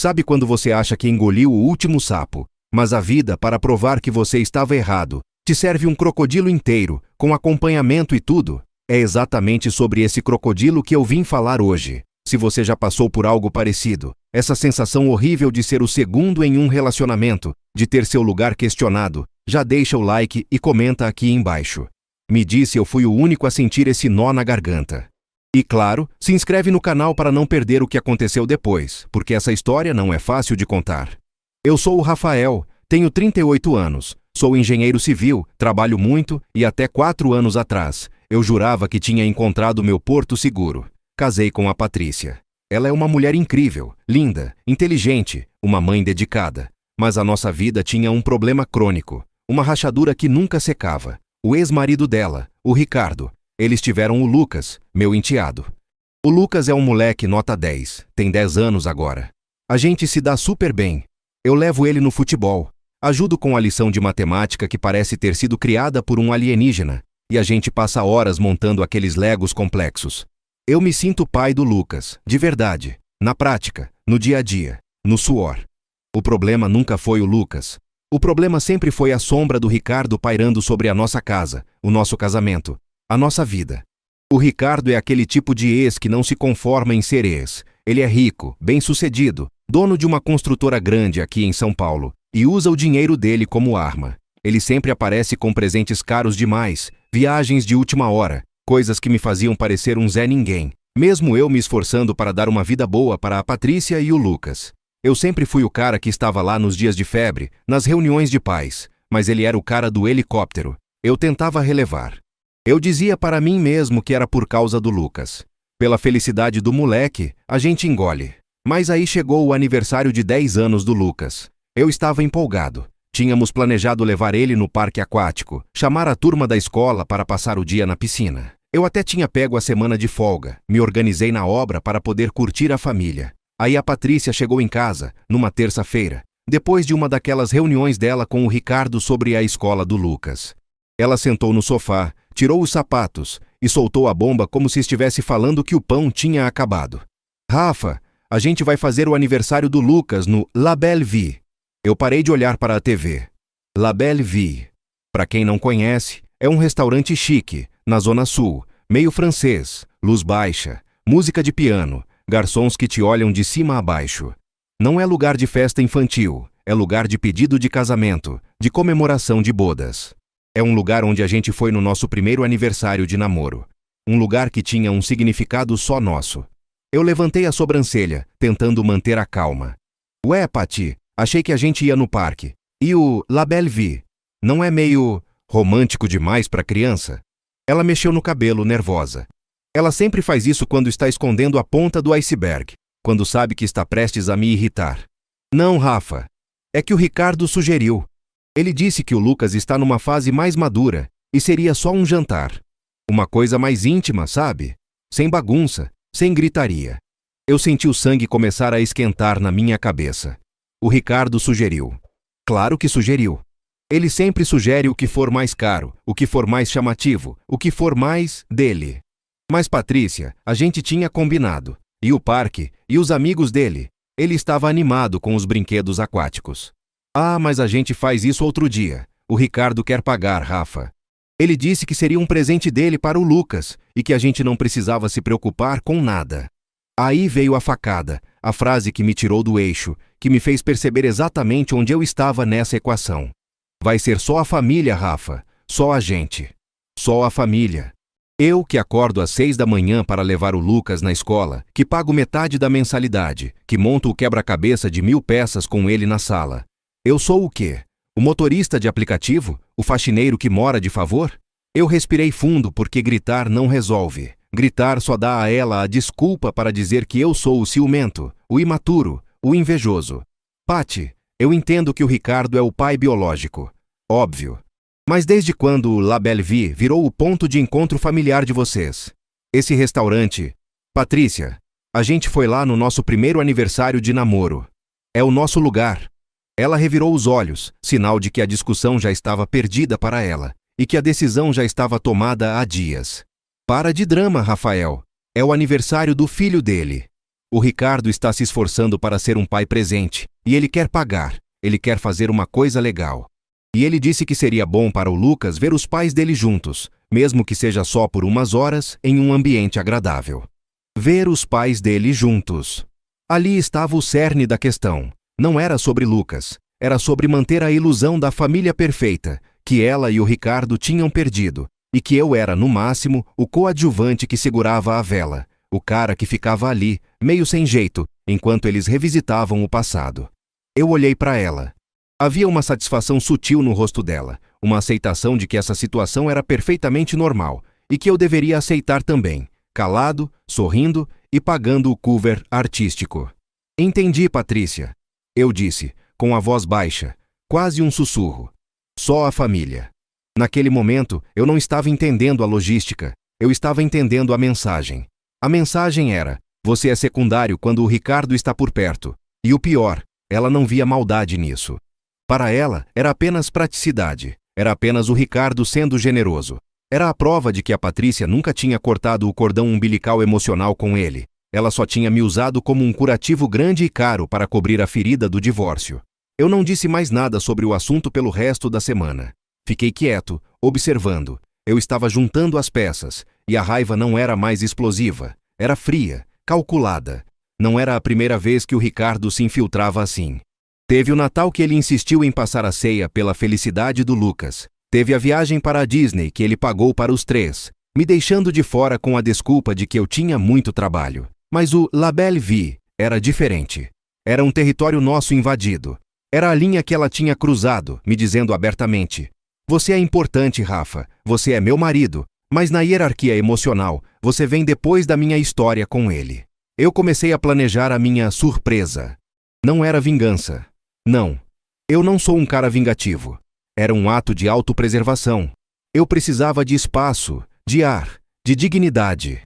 Sabe quando você acha que engoliu o último sapo, mas a vida, para provar que você estava errado, te serve um crocodilo inteiro, com acompanhamento e tudo? É exatamente sobre esse crocodilo que eu vim falar hoje. Se você já passou por algo parecido, essa sensação horrível de ser o segundo em um relacionamento, de ter seu lugar questionado, já deixa o like e comenta aqui embaixo. Me diz se eu fui o único a sentir esse nó na garganta. E claro, se inscreve no canal para não perder o que aconteceu depois, porque essa história não é fácil de contar. Eu sou o Rafael, tenho 38 anos, sou engenheiro civil, trabalho muito e até 4 anos atrás, eu jurava que tinha encontrado meu porto seguro. Casei com a Patrícia. Ela é uma mulher incrível, linda, inteligente, uma mãe dedicada. Mas a nossa vida tinha um problema crônico, uma rachadura que nunca secava. O ex-marido dela, o Ricardo. Eles tiveram o Lucas, meu enteado. O Lucas é um moleque nota 10, tem 10 anos agora. A gente se dá super bem. Eu levo ele no futebol, ajudo com a lição de matemática que parece ter sido criada por um alienígena, e a gente passa horas montando aqueles legos complexos. Eu me sinto pai do Lucas, de verdade, na prática, no dia a dia, no suor. O problema nunca foi o Lucas. O problema sempre foi a sombra do Ricardo pairando sobre a nossa casa, o nosso casamento, a nossa vida. O Ricardo é aquele tipo de ex que não se conforma em ser ex. Ele é rico, bem-sucedido, dono de uma construtora grande aqui em São Paulo, e usa o dinheiro dele como arma. Ele sempre aparece com presentes caros demais, viagens de última hora, coisas que me faziam parecer um Zé Ninguém, mesmo eu me esforçando para dar uma vida boa para a Patrícia e o Lucas. Eu sempre fui o cara que estava lá nos dias de febre, nas reuniões de pais, mas ele era o cara do helicóptero. Eu tentava relevar. Eu dizia para mim mesmo que era por causa do Lucas. Pela felicidade do moleque, a gente engole. Mas aí chegou o aniversário de 10 anos do Lucas. Eu estava empolgado. Tínhamos planejado levar ele no parque aquático, chamar a turma da escola para passar o dia na piscina. Eu até tinha pego a semana de folga, me organizei na obra para poder curtir a família. Aí a Patrícia chegou em casa, numa terça-feira, depois de uma daquelas reuniões dela com o Ricardo sobre a escola do Lucas. Ela sentou no sofá, tirou os sapatos e soltou a bomba como se estivesse falando que o pão tinha acabado. Rafa, a gente vai fazer o aniversário do Lucas no La Belle Vie. Eu parei de olhar para a TV. La Belle Vie, para quem não conhece, é um restaurante chique, na Zona Sul, meio francês, luz baixa, música de piano, garçons que te olham de cima a baixo. Não é lugar de festa infantil, é lugar de pedido de casamento, de comemoração de bodas. É um lugar onde a gente foi no nosso primeiro aniversário de namoro. Um lugar que tinha um significado só nosso. Eu levantei a sobrancelha, tentando manter a calma. Ué, Pati, achei que a gente ia no parque. E o La Belle Vie? Não é meio romântico demais para criança? Ela mexeu no cabelo, nervosa. Ela sempre faz isso quando está escondendo a ponta do iceberg, quando sabe que está prestes a me irritar. Não, Rafa. É que o Ricardo sugeriu. Ele disse que o Lucas está numa fase mais madura e seria só um jantar. Uma coisa mais íntima, sabe? Sem bagunça, sem gritaria. Eu senti o sangue começar a esquentar na minha cabeça. O Ricardo sugeriu. Claro que sugeriu. Ele sempre sugere o que for mais caro, o que for mais chamativo, o que for mais dele. Mas Patrícia, a gente tinha combinado. E o parque, e os amigos dele. Ele estava animado com os brinquedos aquáticos. Ah, mas a gente faz isso outro dia. O Ricardo quer pagar, Rafa. Ele disse que seria um presente dele para o Lucas e que a gente não precisava se preocupar com nada. Aí veio a facada, a frase que me tirou do eixo, que me fez perceber exatamente onde eu estava nessa equação. Vai ser só a família, Rafa. Só a gente. Só a família. Eu que acordo às 6 da manhã para levar o Lucas na escola, que pago metade da mensalidade, que monto o quebra-cabeça de 1000 peças com ele na sala. Eu sou o quê? O motorista de aplicativo? O faxineiro que mora de favor? Eu respirei fundo porque gritar não resolve. Gritar só dá a ela a desculpa para dizer que eu sou o ciumento, o imaturo, o invejoso. Pati, eu entendo que o Ricardo é o pai biológico. Óbvio. Mas desde quando o La Belle Vie virou o ponto de encontro familiar de vocês? Esse restaurante... Patrícia, a gente foi lá no nosso primeiro aniversário de namoro. É o nosso lugar. Ela revirou os olhos, sinal de que a discussão já estava perdida para ela e que a decisão já estava tomada há dias. Para de drama, Rafael. É o aniversário do filho dele. O Ricardo está se esforçando para ser um pai presente, e ele quer pagar, ele quer fazer uma coisa legal. E ele disse que seria bom para o Lucas ver os pais dele juntos, mesmo que seja só por umas horas, em um ambiente agradável. Ver os pais dele juntos. Ali estava o cerne da questão. Não era sobre Lucas, era sobre manter a ilusão da família perfeita, que ela e o Ricardo tinham perdido, e que eu era, no máximo, o coadjuvante que segurava a vela, o cara que ficava ali, meio sem jeito, enquanto eles revisitavam o passado. Eu olhei para ela. Havia uma satisfação sutil no rosto dela, uma aceitação de que essa situação era perfeitamente normal, e que eu deveria aceitar também, calado, sorrindo e pagando o cover artístico. Entendi, Patrícia. Eu disse, com a voz baixa, quase um sussurro. Só a família. Naquele momento, eu não estava entendendo a logística, eu estava entendendo a mensagem. A mensagem era, você é secundário quando o Ricardo está por perto. E o pior, ela não via maldade nisso. Para ela, era apenas praticidade, era apenas o Ricardo sendo generoso. Era a prova de que a Patrícia nunca tinha cortado o cordão umbilical emocional com ele. Ela só tinha me usado como um curativo grande e caro para cobrir a ferida do divórcio. Eu não disse mais nada sobre o assunto pelo resto da semana. Fiquei quieto, observando. Eu estava juntando as peças, e a raiva não era mais explosiva. Era fria, calculada. Não era a primeira vez que o Ricardo se infiltrava assim. Teve o Natal que ele insistiu em passar a ceia pela felicidade do Lucas. Teve a viagem para a Disney que ele pagou para os três, me deixando de fora com a desculpa de que eu tinha muito trabalho. Mas o La Belle Vie era diferente. Era um território nosso invadido. Era a linha que ela tinha cruzado, me dizendo abertamente: você é importante, Rafa, você é meu marido, mas na hierarquia emocional, você vem depois da minha história com ele. Eu comecei a planejar a minha surpresa. Não era vingança. Não. Eu não sou um cara vingativo. Era um ato de autopreservação. Eu precisava de espaço, de ar, de dignidade.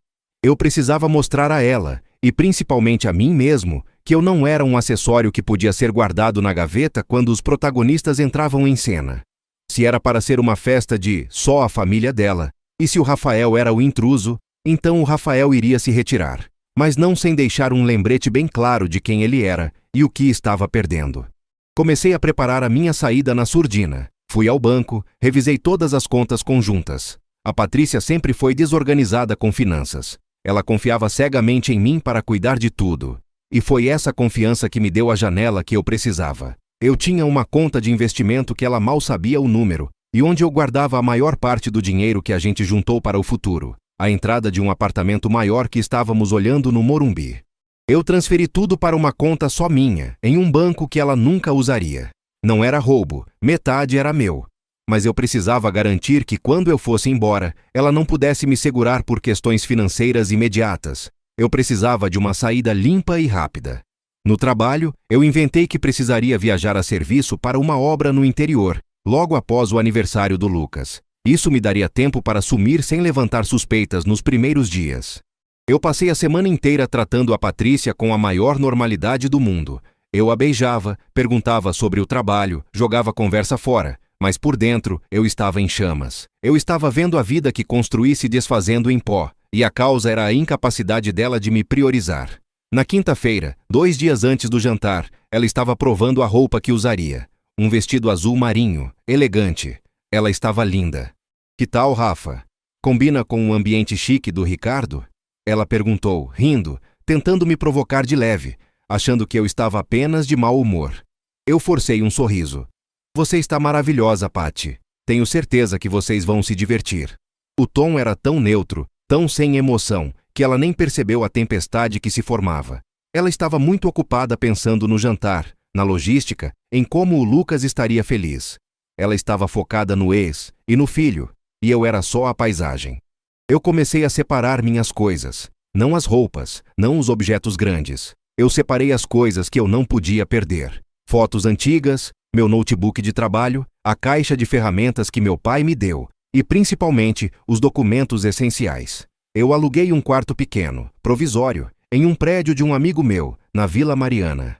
Eu precisava mostrar a ela, e principalmente a mim mesmo, que eu não era um acessório que podia ser guardado na gaveta quando os protagonistas entravam em cena. Se era para ser uma festa de só a família dela, e se o Rafael era o intruso, então o Rafael iria se retirar, mas não sem deixar um lembrete bem claro de quem ele era e o que estava perdendo. Comecei a preparar a minha saída na surdina. Fui ao banco, revisei todas as contas conjuntas. A Patrícia sempre foi desorganizada com finanças. Ela confiava cegamente em mim para cuidar de tudo. E foi essa confiança que me deu a janela que eu precisava. Eu tinha uma conta de investimento que ela mal sabia o número, e onde eu guardava a maior parte do dinheiro que a gente juntou para o futuro, a entrada de um apartamento maior que estávamos olhando no Morumbi. Eu transferi tudo para uma conta só minha, em um banco que ela nunca usaria. Não era roubo, metade era meu. Mas eu precisava garantir que quando eu fosse embora, ela não pudesse me segurar por questões financeiras imediatas. Eu precisava de uma saída limpa e rápida. No trabalho, eu inventei que precisaria viajar a serviço para uma obra no interior, logo após o aniversário do Lucas. Isso me daria tempo para sumir sem levantar suspeitas nos primeiros dias. Eu passei a semana inteira tratando a Patrícia com a maior normalidade do mundo. Eu a beijava, perguntava sobre o trabalho, jogava conversa fora, mas por dentro eu estava em chamas. Eu estava vendo a vida que construí se desfazendo em pó, e a causa era a incapacidade dela de me priorizar. Na quinta-feira, 2 dias antes do jantar, ela estava provando a roupa que usaria. Um vestido azul marinho, elegante. Ela estava linda. Que tal, Rafa? Combina com o ambiente chique do Ricardo? Ela perguntou, rindo, tentando me provocar de leve, achando que eu estava apenas de mau humor. Eu forcei um sorriso. Você está maravilhosa, Patty. Tenho certeza que vocês vão se divertir. O tom era tão neutro, tão sem emoção, que ela nem percebeu a tempestade que se formava. Ela estava muito ocupada pensando no jantar, na logística, em como o Lucas estaria feliz. Ela estava focada no ex e no filho, e eu era só a paisagem. Eu comecei a separar minhas coisas, não as roupas, não os objetos grandes. Eu separei as coisas que eu não podia perder. Fotos antigas, meu notebook de trabalho, a caixa de ferramentas que meu pai me deu, e principalmente os documentos essenciais. Eu aluguei um quarto pequeno, provisório, em um prédio de um amigo meu, na Vila Mariana.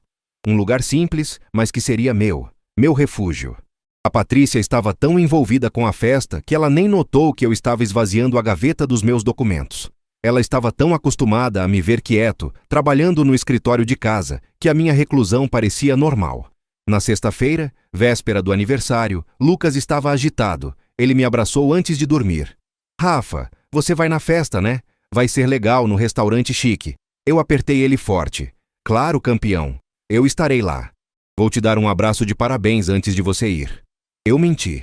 Um lugar simples, mas que seria meu refúgio. A Patrícia estava tão envolvida com a festa que ela nem notou que eu estava esvaziando a gaveta dos meus documentos. Ela estava tão acostumada a me ver quieto, trabalhando no escritório de casa, que a minha reclusão parecia normal. Na sexta-feira, véspera do aniversário, Lucas estava agitado. Ele me abraçou antes de dormir. Rafa, você vai na festa, né? Vai ser legal no restaurante chique. Eu apertei ele forte. Claro, campeão. Eu estarei lá. Vou te dar um abraço de parabéns antes de você ir. Eu menti.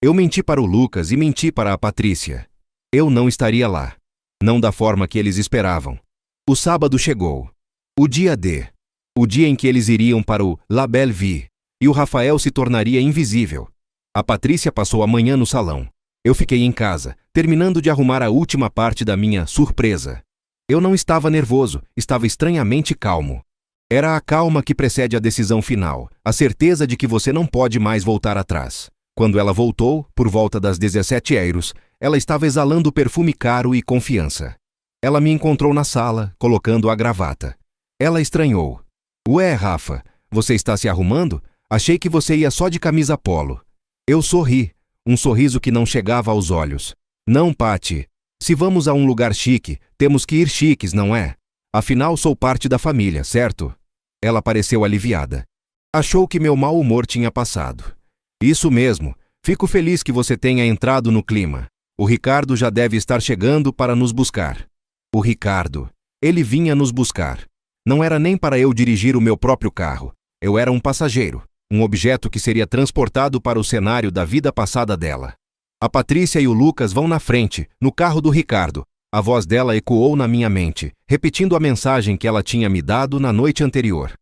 Eu menti para o Lucas e menti para a Patrícia. Eu não estaria lá. Não da forma que eles esperavam. O sábado chegou. O dia D. O dia em que eles iriam para o La Belle Vie. E o Rafael se tornaria invisível. A Patrícia passou a manhã no salão. Eu fiquei em casa, terminando de arrumar a última parte da minha surpresa. Eu não estava nervoso, estava estranhamente calmo. Era a calma que precede a decisão final, a certeza de que você não pode mais voltar atrás. Quando ela voltou, por volta das 17h, ela estava exalando perfume caro e confiança. Ela me encontrou na sala, colocando a gravata. Ela estranhou. Ué, Rafa, você está se arrumando? Achei que você ia só de camisa polo. Eu sorri, um sorriso que não chegava aos olhos. Não, Patty. Se vamos a um lugar chique, temos que ir chiques, não é? Afinal, sou parte da família, certo? Ela pareceu aliviada. Achou que meu mau humor tinha passado. Isso mesmo. Fico feliz que você tenha entrado no clima. O Ricardo já deve estar chegando para nos buscar. O Ricardo. Ele vinha nos buscar. Não era nem para eu dirigir o meu próprio carro. Eu era um passageiro, um objeto que seria transportado para o cenário da vida passada dela. A Patrícia e o Lucas vão na frente, no carro do Ricardo. A voz dela ecoou na minha mente, repetindo a mensagem que ela tinha me dado na noite anterior.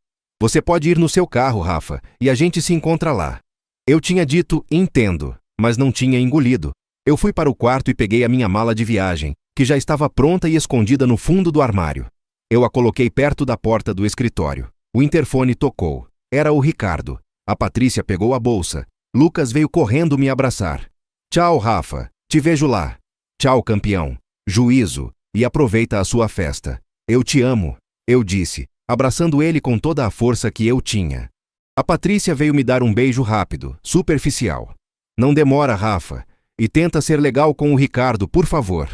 Você pode ir no seu carro, Rafa, e a gente se encontra lá. Eu tinha dito, entendo, mas não tinha engolido. Eu fui para o quarto e peguei a minha mala de viagem, que já estava pronta e escondida no fundo do armário. Eu a coloquei perto da porta do escritório. O interfone tocou. Era o Ricardo. A Patrícia pegou a bolsa. Lucas veio correndo me abraçar. Tchau, Rafa. Te vejo lá. Tchau, campeão. Juízo. E aproveita a sua festa. Eu te amo, eu disse, abraçando ele com toda a força que eu tinha. A Patrícia veio me dar um beijo rápido, superficial. Não demora, Rafa. E tenta ser legal com o Ricardo, por favor.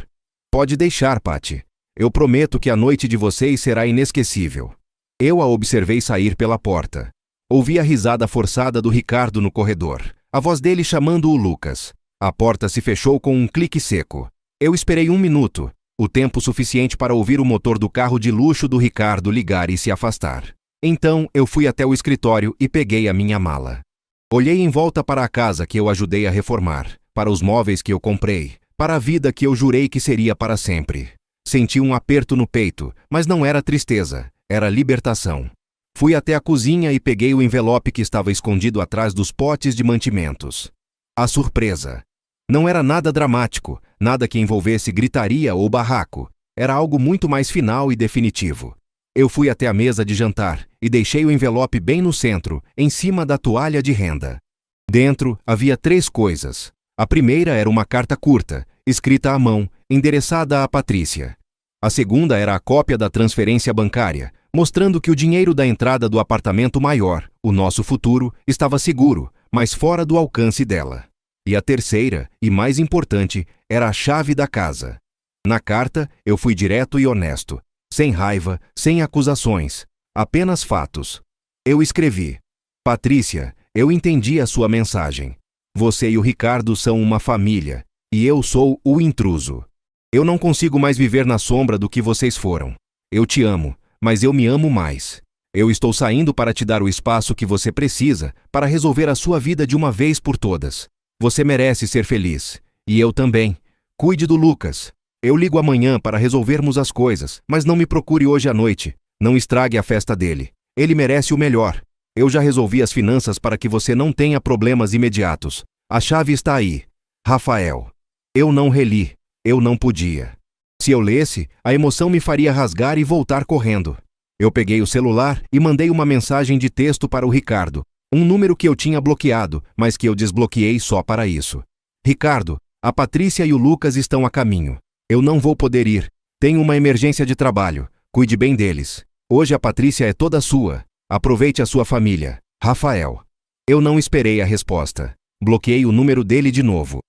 Pode deixar, Patty. Eu prometo que a noite de vocês será inesquecível. Eu a observei sair pela porta. Ouvi a risada forçada do Ricardo no corredor. A voz dele chamando o Lucas. A porta se fechou com um clique seco. Eu esperei 1 minuto, o tempo suficiente para ouvir o motor do carro de luxo do Ricardo ligar e se afastar. Então, eu fui até o escritório e peguei a minha mala. Olhei em volta para a casa que eu ajudei a reformar, para os móveis que eu comprei, para a vida que eu jurei que seria para sempre. Senti um aperto no peito, mas não era tristeza, era libertação. Fui até a cozinha e peguei o envelope que estava escondido atrás dos potes de mantimentos. A surpresa. Não era nada dramático, nada que envolvesse gritaria ou barraco. Era algo muito mais final e definitivo. Eu fui até a mesa de jantar e deixei o envelope bem no centro, em cima da toalha de renda. Dentro havia 3 coisas. A primeira era uma carta curta, escrita à mão, endereçada à Patrícia. A segunda era a cópia da transferência bancária, mostrando que o dinheiro da entrada do apartamento maior, o nosso futuro, estava seguro, mas fora do alcance dela. E a terceira, e mais importante, era a chave da casa. Na carta, eu fui direto e honesto, sem raiva, sem acusações, apenas fatos. Eu escrevi: Patrícia, eu entendi a sua mensagem. Você e o Ricardo são uma família, e eu sou o intruso. Eu não consigo mais viver na sombra do que vocês foram. Eu te amo, mas eu me amo mais. Eu estou saindo para te dar o espaço que você precisa para resolver a sua vida de uma vez por todas. Você merece ser feliz. E eu também. Cuide do Lucas. Eu ligo amanhã para resolvermos as coisas, mas não me procure hoje à noite. Não estrague a festa dele. Ele merece o melhor. Eu já resolvi as finanças para que você não tenha problemas imediatos. A chave está aí. Rafael. Eu não reli. Eu não podia. Se eu lesse, a emoção me faria rasgar e voltar correndo. Eu peguei o celular e mandei uma mensagem de texto para o Ricardo, um número que eu tinha bloqueado, mas que eu desbloqueei só para isso. Ricardo, a Patrícia e o Lucas estão a caminho. Eu não vou poder ir. Tenho uma emergência de trabalho. Cuide bem deles. Hoje a Patrícia é toda sua. Aproveite a sua família. Rafael. Eu não esperei a resposta. Bloqueei o número dele de novo.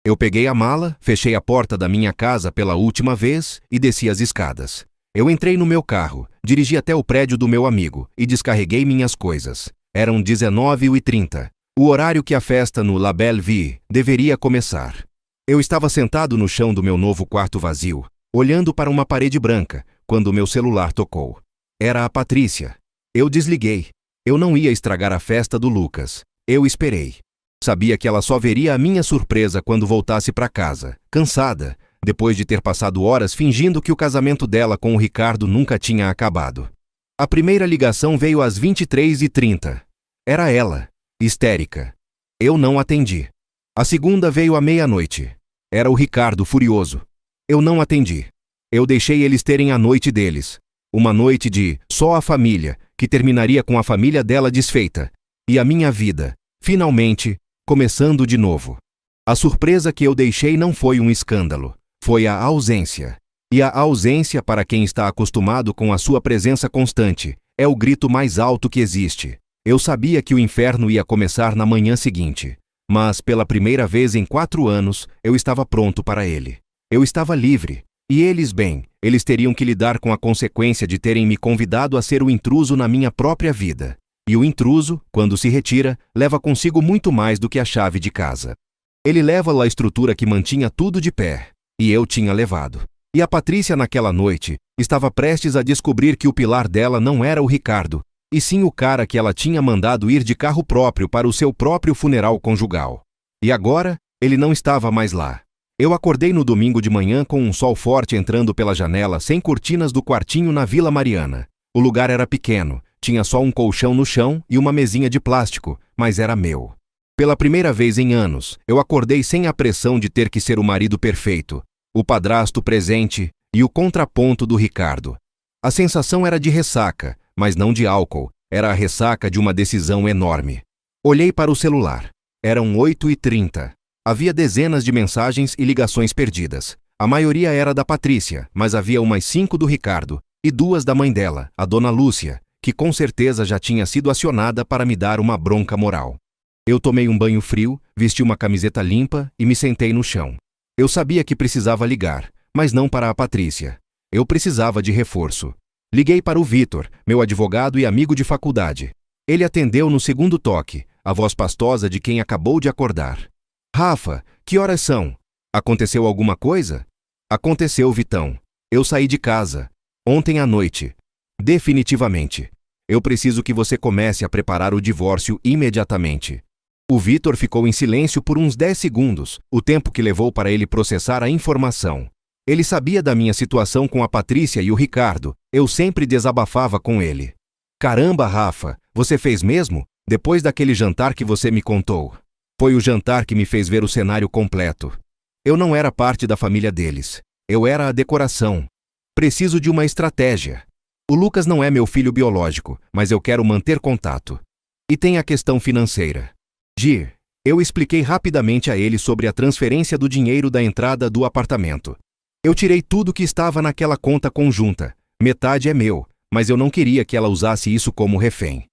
Eu peguei a mala, fechei a porta da minha casa pela última vez e desci as escadas. Eu entrei no meu carro, dirigi até o prédio do meu amigo e descarreguei minhas coisas. Eram 19h30, o horário que a festa no La Belle Vie deveria começar. Eu estava sentado no chão do meu novo quarto vazio, olhando para uma parede branca, quando meu celular tocou. Era a Patrícia. Eu desliguei. Eu não ia estragar a festa do Lucas. Eu esperei. Sabia que ela só veria a minha surpresa quando voltasse para casa, cansada, depois de ter passado horas fingindo que o casamento dela com o Ricardo nunca tinha acabado. A primeira ligação veio às 23h30. Era ela, histérica. Eu não atendi. A segunda veio à meia-noite. Era o Ricardo furioso. Eu não atendi. Eu deixei eles terem a noite deles. Uma noite de só a família, que terminaria com a família dela desfeita. E a minha vida, finalmente, começando de novo. A surpresa que eu deixei não foi um escândalo. Foi a ausência. E a ausência, para quem está acostumado com a sua presença constante, é o grito mais alto que existe. Eu sabia que o inferno ia começar na manhã seguinte. Mas, pela primeira vez em 4 anos, eu estava pronto para ele. Eu estava livre. E eles, bem, eles teriam que lidar com a consequência de terem me convidado a ser o intruso na minha própria vida. E o intruso, quando se retira, leva consigo muito mais do que a chave de casa. Ele leva a estrutura que mantinha tudo de pé. E eu tinha levado. E a Patrícia, naquela noite, estava prestes a descobrir que o pilar dela não era o Ricardo, e sim o cara que ela tinha mandado ir de carro próprio para o seu próprio funeral conjugal. E agora, ele não estava mais lá. Eu acordei no domingo de manhã com um sol forte entrando pela janela sem cortinas do quartinho na Vila Mariana. O lugar era pequeno, tinha só um colchão no chão e uma mesinha de plástico, mas era meu. Pela primeira vez em anos, eu acordei sem a pressão de ter que ser o marido perfeito, o padrasto presente e o contraponto do Ricardo. A sensação era de ressaca, mas não de álcool, era a ressaca de uma decisão enorme. Olhei para o celular. Eram 8h30. Havia dezenas de mensagens e ligações perdidas. A maioria era da Patrícia, mas havia umas 5 do Ricardo e 2 da mãe dela, a dona Lúcia, que com certeza já tinha sido acionada para me dar uma bronca moral. Eu tomei um banho frio, vesti uma camiseta limpa e me sentei no chão. Eu sabia que precisava ligar, mas não para a Patrícia. Eu precisava de reforço. Liguei para o Vitor, meu advogado e amigo de faculdade. Ele atendeu no segundo toque, a voz pastosa de quem acabou de acordar. Rafa, que horas são? Aconteceu alguma coisa? Aconteceu, Vitão. Eu saí de casa. Ontem à noite. Definitivamente. Eu preciso que você comece a preparar o divórcio imediatamente. O Vitor ficou em silêncio por uns 10 segundos, o tempo que levou para ele processar a informação. Ele sabia da minha situação com a Patrícia e o Ricardo, eu sempre desabafava com ele. Caramba, Rafa, você fez mesmo? Depois daquele jantar que você me contou. Foi o jantar que me fez ver o cenário completo. Eu não era parte da família deles. Eu era a decoração. Preciso de uma estratégia. O Lucas não é meu filho biológico, mas eu quero manter contato. E tem a questão financeira. Gir, eu expliquei rapidamente a ele sobre a transferência do dinheiro da entrada do apartamento. Eu tirei tudo que estava naquela conta conjunta. Metade é meu, mas eu não queria que ela usasse isso como refém.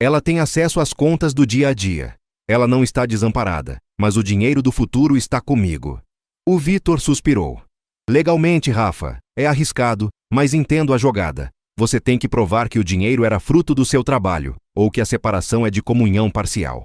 Ela tem acesso às contas do dia a dia. Ela não está desamparada, mas o dinheiro do futuro está comigo. O Vitor suspirou. Legalmente, Rafa, é arriscado, mas entendo a jogada. Você tem que provar que o dinheiro era fruto do seu trabalho, ou que a separação é de comunhão parcial.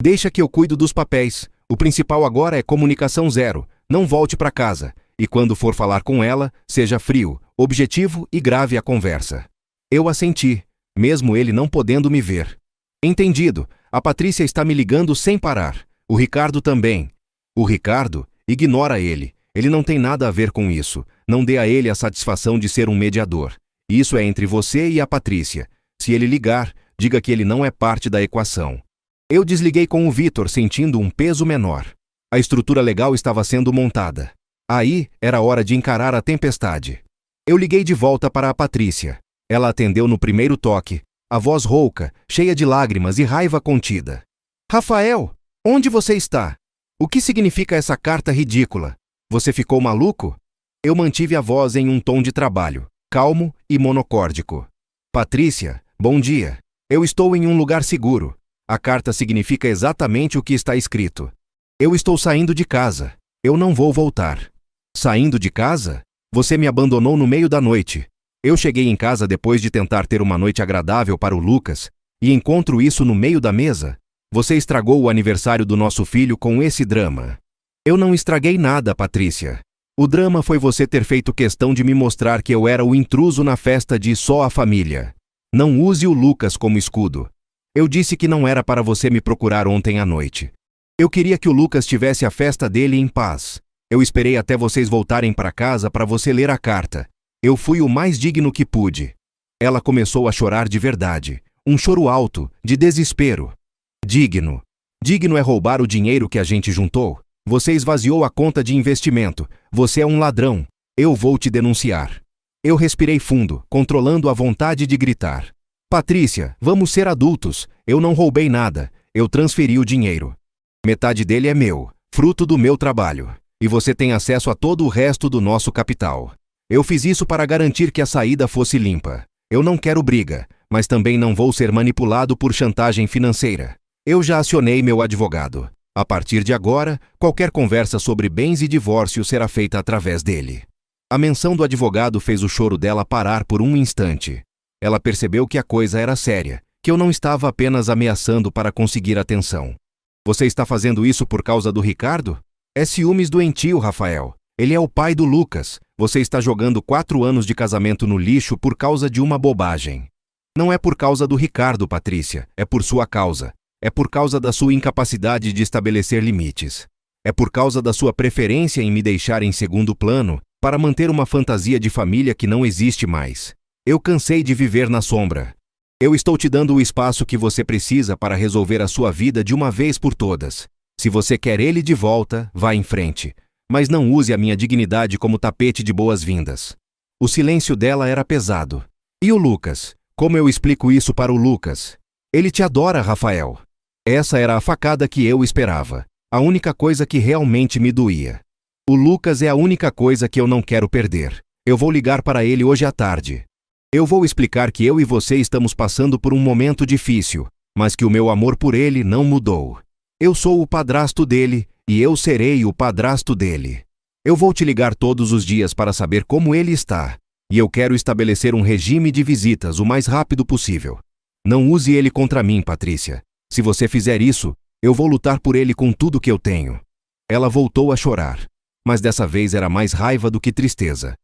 Deixa que eu cuido dos papéis. O principal agora é comunicação zero. Não volte para casa. E quando for falar com ela, seja frio, objetivo e grave a conversa. Eu assenti, mesmo ele não podendo me ver. Entendido. A Patrícia está me ligando sem parar. O Ricardo também. O Ricardo? Ignora ele. Ele não tem nada a ver com isso. Não dê a ele a satisfação de ser um mediador. Isso é entre você e a Patrícia. Se ele ligar, diga que ele não é parte da equação. Eu desliguei com o Vitor, sentindo um peso menor. A estrutura legal estava sendo montada. Aí, era hora de encarar a tempestade. Eu liguei de volta para a Patrícia. Ela atendeu no primeiro toque, a voz rouca, cheia de lágrimas e raiva contida. Rafael, onde você está? O que significa essa carta ridícula? Você ficou maluco? Eu mantive a voz em um tom de trabalho, calmo e monocórdico. Patrícia, bom dia. Eu estou em um lugar seguro. A carta significa exatamente o que está escrito. Eu estou saindo de casa. Eu não vou voltar. Saindo de casa? Você me abandonou no meio da noite. Eu cheguei em casa depois de tentar ter uma noite agradável para o Lucas e encontro isso no meio da mesa. Você estragou o aniversário do nosso filho com esse drama. Eu não estraguei nada, Patrícia. O drama foi você ter feito questão de me mostrar que eu era o intruso na festa de só a família. Não use o Lucas como escudo. Eu disse que não era para você me procurar ontem à noite. Eu queria que o Lucas tivesse a festa dele em paz. Eu esperei até vocês voltarem para casa para você ler a carta. Eu fui o mais digno que pude. Ela começou a chorar de verdade. Um choro alto, de desespero. Digno. Digno é roubar o dinheiro que a gente juntou. Você esvaziou a conta de investimento. Você é um ladrão. Eu vou te denunciar. Eu respirei fundo, controlando a vontade de gritar. Patrícia, vamos ser adultos. Eu não roubei nada. Eu transferi o dinheiro. Metade dele é meu, fruto do meu trabalho. E você tem acesso a todo o resto do nosso capital. Eu fiz isso para garantir que a saída fosse limpa. Eu não quero briga, mas também não vou ser manipulado por chantagem financeira. Eu já acionei meu advogado. A partir de agora, qualquer conversa sobre bens e divórcio será feita através dele. A menção do advogado fez o choro dela parar por um instante. Ela percebeu que a coisa era séria, que eu não estava apenas ameaçando para conseguir atenção. Você está fazendo isso por causa do Ricardo? É ciúmes doentio, Rafael. Ele é o pai do Lucas. Você está jogando 4 anos de casamento no lixo por causa de uma bobagem. Não é por causa do Ricardo, Patrícia. É por sua causa. É por causa da sua incapacidade de estabelecer limites. É por causa da sua preferência em me deixar em segundo plano para manter uma fantasia de família que não existe mais. Eu cansei de viver na sombra. Eu estou te dando o espaço que você precisa para resolver a sua vida de uma vez por todas. Se você quer ele de volta, vá em frente. Mas não use a minha dignidade como tapete de boas-vindas. O silêncio dela era pesado. E o Lucas? Como eu explico isso para o Lucas? Ele te adora, Rafael. Essa era a facada que eu esperava. A única coisa que realmente me doía. O Lucas é a única coisa que eu não quero perder. Eu vou ligar para ele hoje à tarde. Eu vou explicar que eu e você estamos passando por um momento difícil, mas que o meu amor por ele não mudou. Eu sou o padrasto dele e eu serei o padrasto dele. Eu vou te ligar todos os dias para saber como ele está, e eu quero estabelecer um regime de visitas o mais rápido possível. Não use ele contra mim, Patrícia. Se você fizer isso, eu vou lutar por ele com tudo que eu tenho. Ela voltou a chorar, mas dessa vez era mais raiva do que tristeza.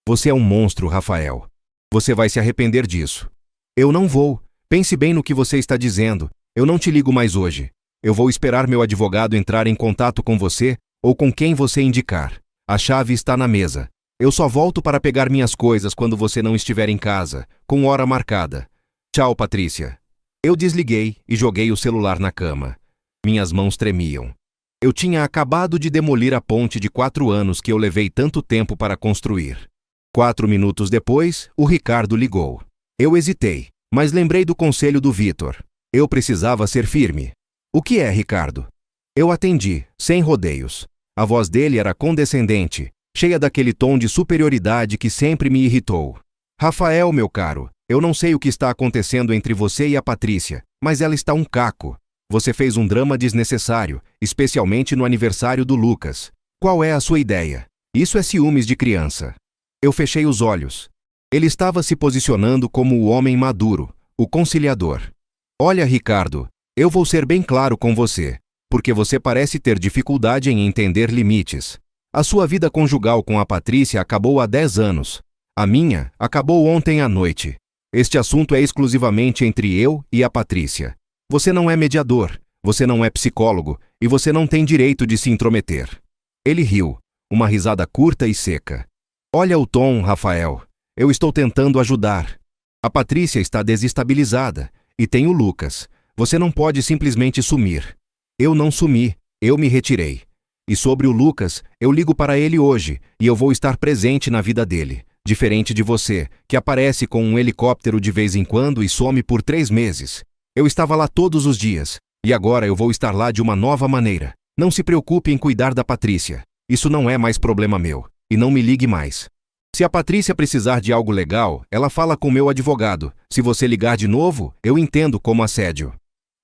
Você é um monstro, Rafael. Você vai se arrepender disso. Eu não vou. Pense bem no que você está dizendo. Eu não te ligo mais hoje. Eu vou esperar meu advogado entrar em contato com você ou com quem você indicar. A chave está na mesa. Eu só volto para pegar minhas coisas quando você não estiver em casa, com hora marcada. Tchau, Patrícia. Eu desliguei e joguei o celular na cama. Minhas mãos tremiam. Eu tinha acabado de demolir a ponte de 4 anos que eu levei tanto tempo para construir. 4 minutos depois, o Ricardo ligou. Eu hesitei, mas lembrei do conselho do Vitor. Eu precisava ser firme. O que é, Ricardo? Eu atendi, sem rodeios. A voz dele era condescendente, cheia daquele tom de superioridade que sempre me irritou. Rafael, meu caro, eu não sei o que está acontecendo entre você e a Patrícia, mas ela está um caco. Você fez um drama desnecessário, especialmente no aniversário do Lucas. Qual é a sua ideia? Isso é ciúmes de criança. Eu fechei os olhos. Ele estava se posicionando como o homem maduro, o conciliador. Olha, Ricardo, eu vou ser bem claro com você, porque você parece ter dificuldade em entender limites. A sua vida conjugal com a Patrícia acabou há 10 anos. A minha acabou ontem à noite. Este assunto é exclusivamente entre eu e a Patrícia. Você não é mediador, você não é psicólogo e você não tem direito de se intrometer. Ele riu, uma risada curta e seca. Olha o tom, Rafael. Eu estou tentando ajudar. A Patrícia está desestabilizada e tem o Lucas. Você não pode simplesmente sumir. Eu não sumi, eu me retirei. E sobre o Lucas, eu ligo para ele hoje e eu vou estar presente na vida dele. Diferente de você, que aparece com um helicóptero de vez em quando e some por 3 meses. Eu estava lá todos os dias, e agora eu vou estar lá de uma nova maneira. Não se preocupe em cuidar da Patrícia. Isso não é mais problema meu, e não me ligue mais. Se a Patrícia precisar de algo legal, ela fala com meu advogado. Se você ligar de novo, eu entendo como assédio.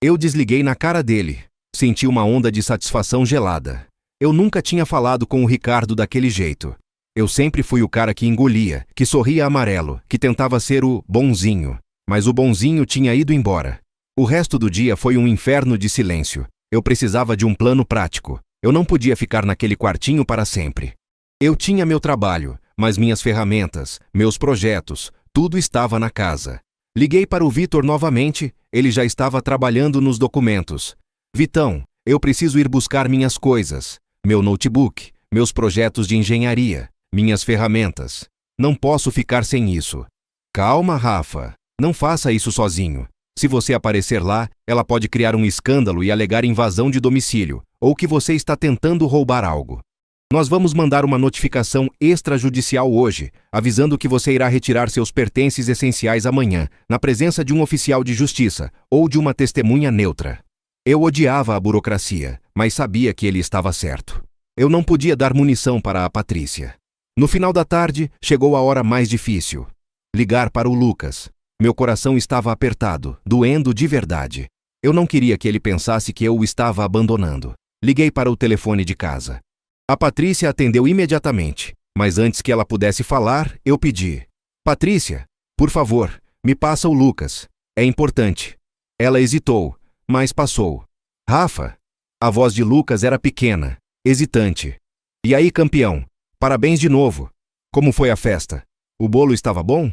Eu desliguei na cara dele. Senti uma onda de satisfação gelada. Eu nunca tinha falado com o Ricardo daquele jeito. Eu sempre fui o cara que engolia, que sorria amarelo, que tentava ser o bonzinho. Mas o bonzinho tinha ido embora. O resto do dia foi um inferno de silêncio. Eu precisava de um plano prático. Eu não podia ficar naquele quartinho para sempre. Eu tinha meu trabalho, mas minhas ferramentas, meus projetos, tudo estava na casa. Liguei para o Vitor novamente, ele já estava trabalhando nos documentos. Vitão, eu preciso ir buscar minhas coisas, meu notebook, meus projetos de engenharia, minhas ferramentas. Não posso ficar sem isso. Calma, Rafa, não faça isso sozinho. Se você aparecer lá, ela pode criar um escândalo e alegar invasão de domicílio, ou que você está tentando roubar algo. Nós vamos mandar uma notificação extrajudicial hoje, avisando que você irá retirar seus pertences essenciais amanhã, na presença de um oficial de justiça ou de uma testemunha neutra. Eu odiava a burocracia, mas sabia que ele estava certo. Eu não podia dar munição para a Patrícia. No final da tarde, chegou a hora mais difícil. Ligar para o Lucas. Meu coração estava apertado, doendo de verdade. Eu não queria que ele pensasse que eu o estava abandonando. Liguei para o telefone de casa. A Patrícia atendeu imediatamente, mas antes que ela pudesse falar, eu pedi: Patrícia, por favor, me passa o Lucas. É importante. Ela hesitou, mas passou. Rafa. A voz de Lucas era pequena, hesitante. E aí, campeão? Parabéns de novo. Como foi a festa? O bolo estava bom?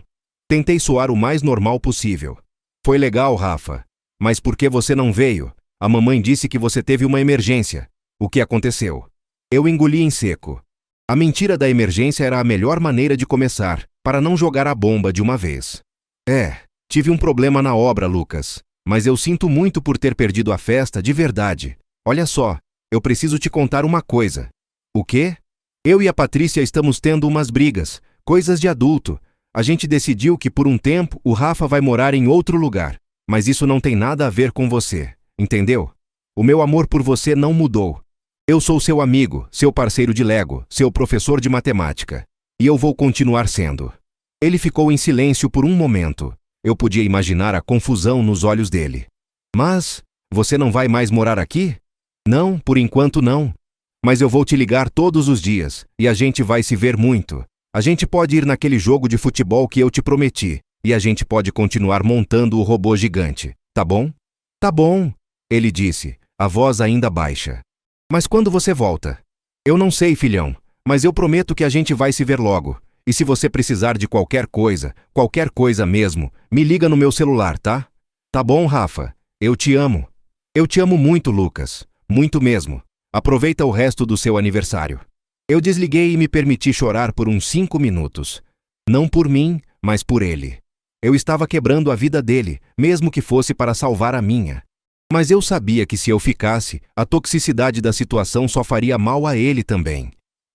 Tentei soar o mais normal possível. Foi legal, Rafa. Mas por que você não veio? A mamãe disse que você teve uma emergência. O que aconteceu? Eu engoli em seco. A mentira da emergência era a melhor maneira de começar, para não jogar a bomba de uma vez. Tive um problema na obra, Lucas. Mas eu sinto muito por ter perdido a festa de verdade. Olha só, eu preciso te contar uma coisa. O quê? Eu e a Patrícia estamos tendo umas brigas, coisas de adulto. A gente decidiu que por um tempo o Rafa vai morar em outro lugar. Mas isso não tem nada a ver com você, entendeu? O meu amor por você não mudou. Eu sou seu amigo, seu parceiro de Lego, seu professor de matemática. E eu vou continuar sendo. Ele ficou em silêncio por um momento. Eu podia imaginar a confusão nos olhos dele. Mas, você não vai mais morar aqui? Não, por enquanto não. Mas eu vou te ligar todos os dias, e a gente vai se ver muito. A gente pode ir naquele jogo de futebol que eu te prometi, e a gente pode continuar montando o robô gigante, tá bom? Tá bom, ele disse, a voz ainda baixa. Mas quando você volta? Eu não sei, filhão, mas eu prometo que a gente vai se ver logo. E se você precisar de qualquer coisa mesmo, me liga no meu celular, tá? Tá bom, Rafa. Eu te amo. Eu te amo muito, Lucas. Muito mesmo. Aproveita o resto do seu aniversário. Eu desliguei e me permiti chorar por uns 5 minutos. Não por mim, mas por ele. Eu estava quebrando a vida dele, mesmo que fosse para salvar a minha. Mas eu sabia que se eu ficasse, a toxicidade da situação só faria mal a ele também.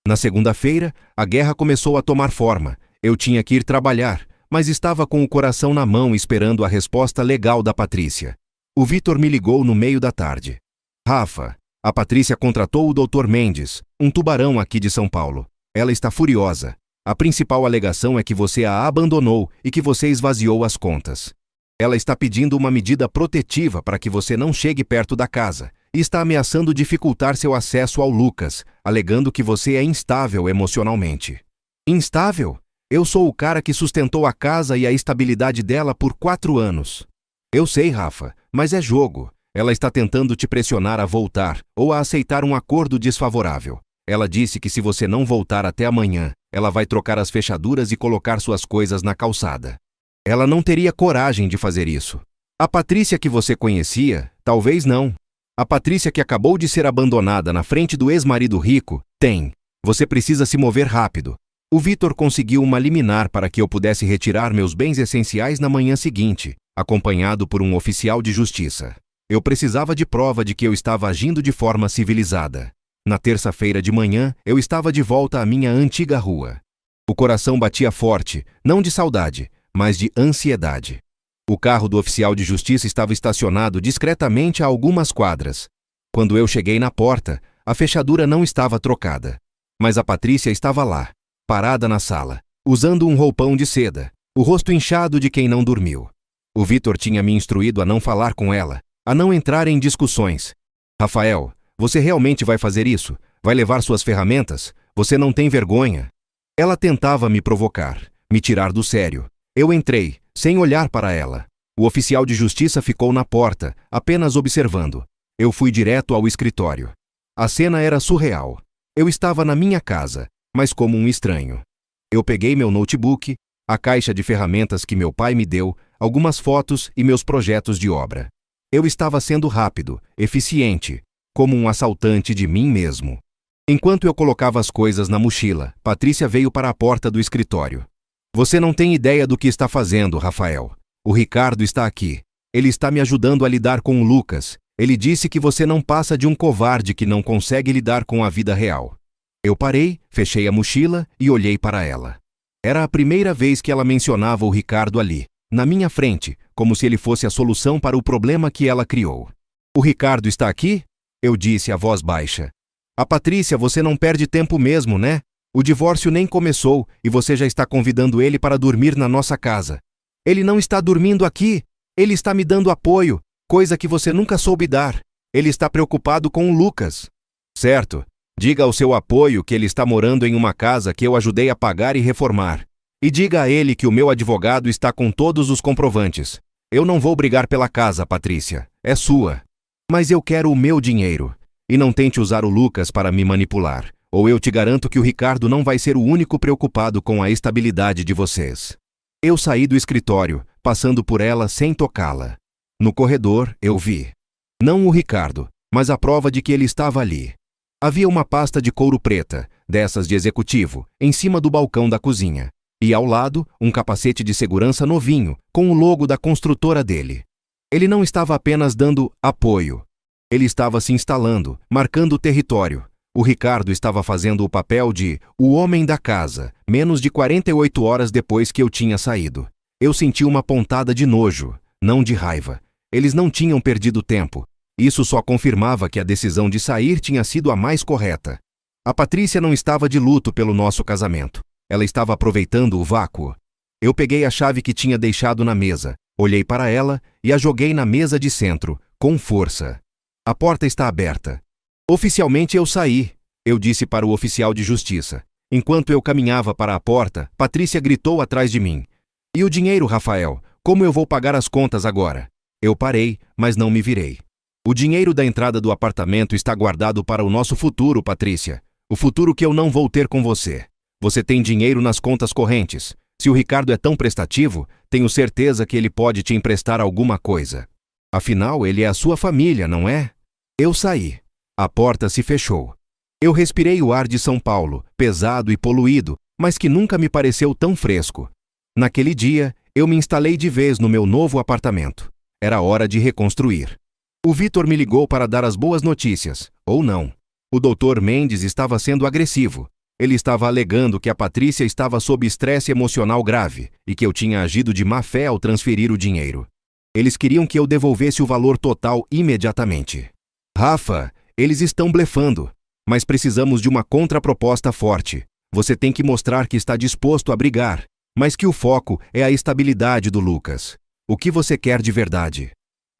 Na segunda-feira, a guerra começou a tomar forma. Eu tinha que ir trabalhar, mas estava com o coração na mão esperando a resposta legal da Patrícia. O Vitor me ligou no meio da tarde. Rafa, a Patrícia contratou o Dr. Mendes, um tubarão aqui de São Paulo. Ela está furiosa. A principal alegação é que você a abandonou e que você esvaziou as contas. Ela está pedindo uma medida protetiva para que você não chegue perto da casa e está ameaçando dificultar seu acesso ao Lucas, alegando que você é instável emocionalmente. Instável? Eu sou o cara que sustentou a casa e a estabilidade dela por 4 anos. Eu sei, Rafa, mas é jogo. Ela está tentando te pressionar a voltar ou a aceitar um acordo desfavorável. Ela disse que se você não voltar até amanhã, ela vai trocar as fechaduras e colocar suas coisas na calçada. Ela não teria coragem de fazer isso. A Patrícia que você conhecia, talvez não. A Patrícia que acabou de ser abandonada na frente do ex-marido rico, tem. Você precisa se mover rápido. O Vitor conseguiu uma liminar para que eu pudesse retirar meus bens essenciais na manhã seguinte, acompanhado por um oficial de justiça. Eu precisava de prova de que eu estava agindo de forma civilizada. Na terça-feira de manhã, eu estava de volta à minha antiga rua. O coração batia forte, não de saudade, mas de ansiedade. O carro do oficial de justiça estava estacionado discretamente a algumas quadras. Quando eu cheguei na porta, a fechadura não estava trocada. Mas a Patrícia estava lá, parada na sala, usando um roupão de seda, o rosto inchado de quem não dormiu. O Vitor tinha me instruído a não falar com ela, a não entrar em discussões. Rafael, você realmente vai fazer isso? Vai levar suas ferramentas? Você não tem vergonha? Ela tentava me provocar, me tirar do sério. Eu entrei, sem olhar para ela. O oficial de justiça ficou na porta, apenas observando. Eu fui direto ao escritório. A cena era surreal. Eu estava na minha casa, mas como um estranho. Eu peguei meu notebook, a caixa de ferramentas que meu pai me deu, algumas fotos e meus projetos de obra. Eu estava sendo rápido, eficiente, como um assaltante de mim mesmo. Enquanto eu colocava as coisas na mochila, Patrícia veio para a porta do escritório. Você não tem ideia do que está fazendo, Rafael. O Ricardo está aqui. Ele está me ajudando a lidar com o Lucas. Ele disse que você não passa de um covarde que não consegue lidar com a vida real. Eu parei, fechei a mochila e olhei para ela. Era a primeira vez que ela mencionava o Ricardo ali, na minha frente, como se ele fosse a solução para o problema que ela criou. O Ricardo está aqui? Eu disse a voz baixa. A Patrícia, você não perde tempo mesmo, né? O divórcio nem começou e você já está convidando ele para dormir na nossa casa. Ele não está dormindo aqui. Ele está me dando apoio, coisa que você nunca soube dar. Ele está preocupado com o Lucas. Certo. Diga ao seu apoio que ele está morando em uma casa que eu ajudei a pagar e reformar. E diga a ele que o meu advogado está com todos os comprovantes. Eu não vou brigar pela casa, Patrícia. É sua. Mas eu quero o meu dinheiro. E não tente usar o Lucas para me manipular, ou eu te garanto que o Ricardo não vai ser o único preocupado com a estabilidade de vocês. Eu saí do escritório, passando por ela sem tocá-la. No corredor, eu vi. Não o Ricardo, mas a prova de que ele estava ali. Havia uma pasta de couro preta, dessas de executivo, em cima do balcão da cozinha. E ao lado, um capacete de segurança novinho, com o logo da construtora dele. Ele não estava apenas dando apoio. Ele estava se instalando, marcando o território. O Ricardo estava fazendo o papel de o homem da casa, menos de 48 horas depois que eu tinha saído. Eu senti uma pontada de nojo, não de raiva. Eles não tinham perdido tempo. Isso só confirmava que a decisão de sair tinha sido a mais correta. A Patrícia não estava de luto pelo nosso casamento. Ela estava aproveitando o vácuo. Eu peguei a chave que tinha deixado na mesa, olhei para ela e a joguei na mesa de centro, com força. A porta está aberta. Oficialmente eu saí, eu disse para o oficial de justiça. Enquanto eu caminhava para a porta, Patrícia gritou atrás de mim. E o dinheiro, Rafael? Como eu vou pagar as contas agora? Eu parei, mas não me virei. O dinheiro da entrada do apartamento está guardado para o nosso futuro, Patrícia. O futuro que eu não vou ter com você. Você tem dinheiro nas contas correntes. Se o Ricardo é tão prestativo, tenho certeza que ele pode te emprestar alguma coisa. Afinal, ele é a sua família, não é? Eu saí. A porta se fechou. Eu respirei o ar de São Paulo, pesado e poluído, mas que nunca me pareceu tão fresco. Naquele dia, eu me instalei de vez no meu novo apartamento. Era hora de reconstruir. O Vitor me ligou para dar as boas notícias, ou não. O Dr. Mendes estava sendo agressivo. Ele estava alegando que a Patrícia estava sob estresse emocional grave e que eu tinha agido de má fé ao transferir o dinheiro. Eles queriam que eu devolvesse o valor total imediatamente. Rafa, eles estão blefando, mas precisamos de uma contraproposta forte. Você tem que mostrar que está disposto a brigar, mas que o foco é a estabilidade do Lucas. O que você quer de verdade?